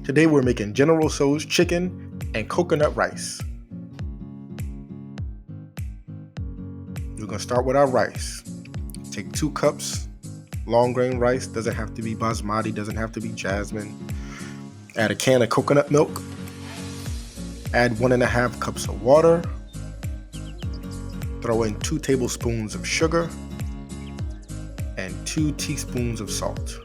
Today we're making General Tso's chicken and coconut rice. We're going to start with our rice. Take 2 cups long grain rice. Doesn't have to be basmati, doesn't have to be jasmine. Add a can of coconut milk. Add 1.5 cups of water. Throw in 2 tablespoons of sugar and 2 teaspoons of salt.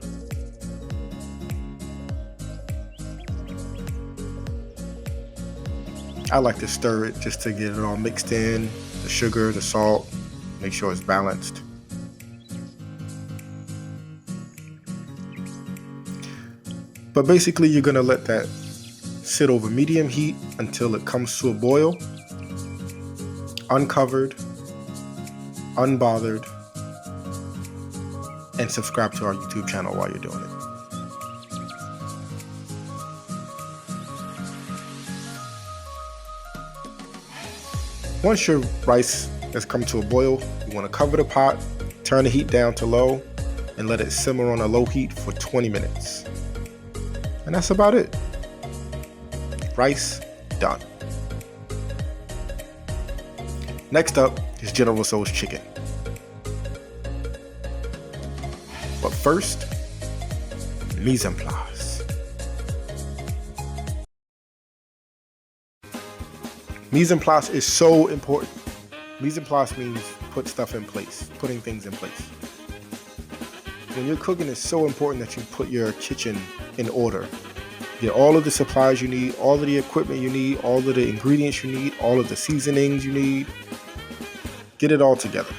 I like to stir it just to get it all mixed in, the sugar, the salt, make sure it's balanced. But basically you're gonna let that sit over medium heat until it comes to a boil, uncovered, unbothered, and subscribe to our YouTube channel while you're doing it. Once your rice has come to a boil, you want to cover the pot, turn the heat down to low, and let it simmer on a low heat for 20 minutes. And that's about it. Rice done. Next up is General Tso's chicken. But first, mise en place. Mise en place is so important. Mise en place means put stuff in place, putting things in place. When you're cooking, it's so important that you put your kitchen in order. Get all of the supplies you need, all of the equipment you need, all of the ingredients you need, all of the seasonings you need. Get it all together.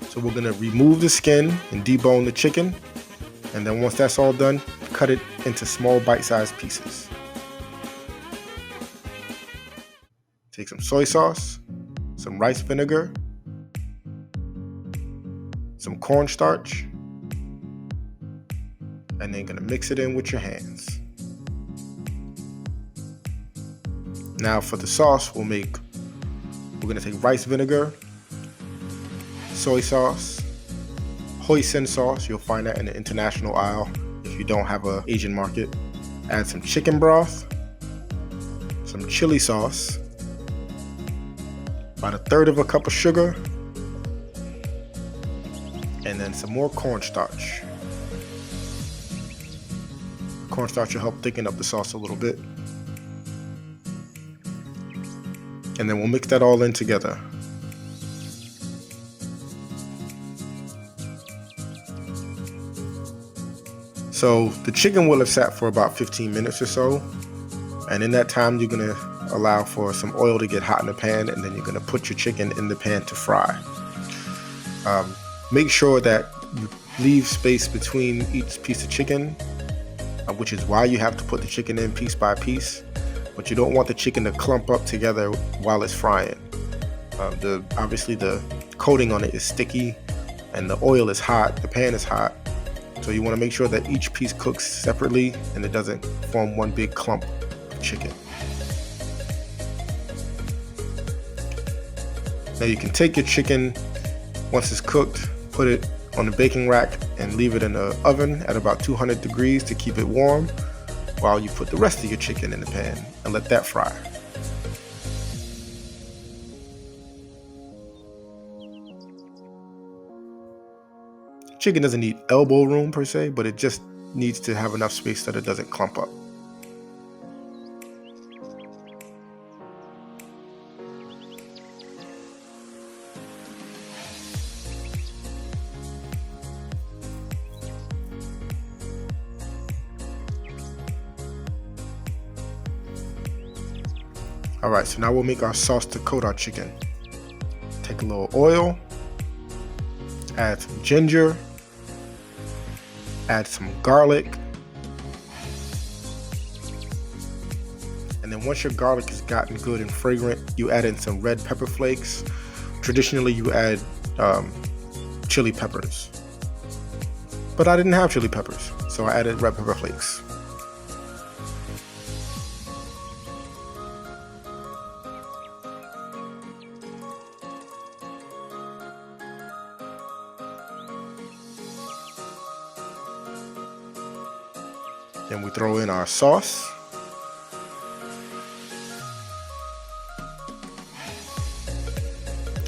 So we're gonna remove the skin and debone the chicken. And then once that's all done, cut it into small bite-sized pieces. Take some soy sauce, some rice vinegar, some cornstarch, and then you're gonna mix it in with your hands. Now for the sauce, we're gonna take rice vinegar, soy sauce, hoisin sauce. You'll find that in the international aisle if you don't have an Asian market. Add some chicken broth, some chili sauce, about 1/3 cup of sugar, and then some more cornstarch. Cornstarch will help thicken up the sauce a little bit. And then we'll mix that all in together. So the chicken will have sat for about 15 minutes or so. And in that time, you're gonna allow for some oil to get hot in the pan, and then you're gonna put your chicken in the pan to fry. Make sure that you leave space between each piece of chicken, which is why you have to put the chicken in piece by piece, but you don't want the chicken to clump up together while it's frying. Obviously the coating on it is sticky and the oil is hot, the pan is hot, so you want to make sure that each piece cooks separately and it doesn't form one big clump of chicken. Now you can take your chicken, once it's cooked, put it on the baking rack and leave it in the oven at about 200 degrees to keep it warm while you put the rest of your chicken in the pan and let that fry. Chicken doesn't need elbow room per se, but it just needs to have enough space that it doesn't clump up. All right, so now we'll make our sauce to coat our chicken. Take a little oil, add some ginger, add some garlic, and then once your garlic has gotten good and fragrant, you add in some red pepper flakes. Traditionally, you add chili peppers, but I didn't have chili peppers, so I added red pepper flakes. Then we throw in our sauce.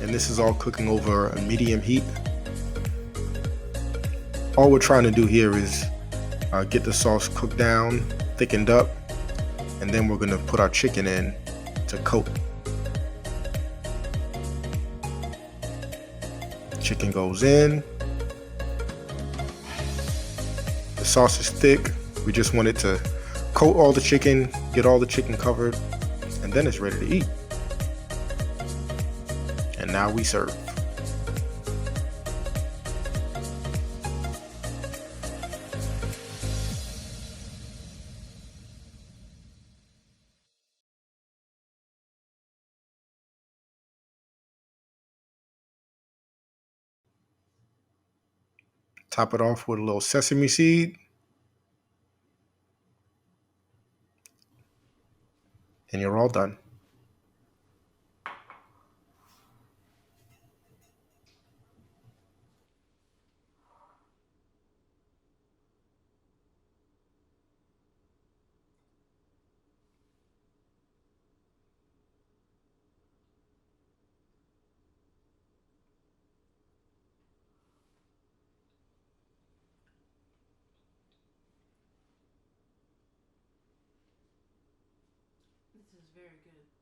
And this is all cooking over a medium heat. All we're trying to do here is get the sauce cooked down, thickened up, and then we're going to put our chicken in to coat. Chicken goes in. The sauce is thick. We just want it to coat all the chicken, get all the chicken covered, and then it's ready to eat. And now we serve. Top it off with a little sesame seed, and you're all done. This is very good.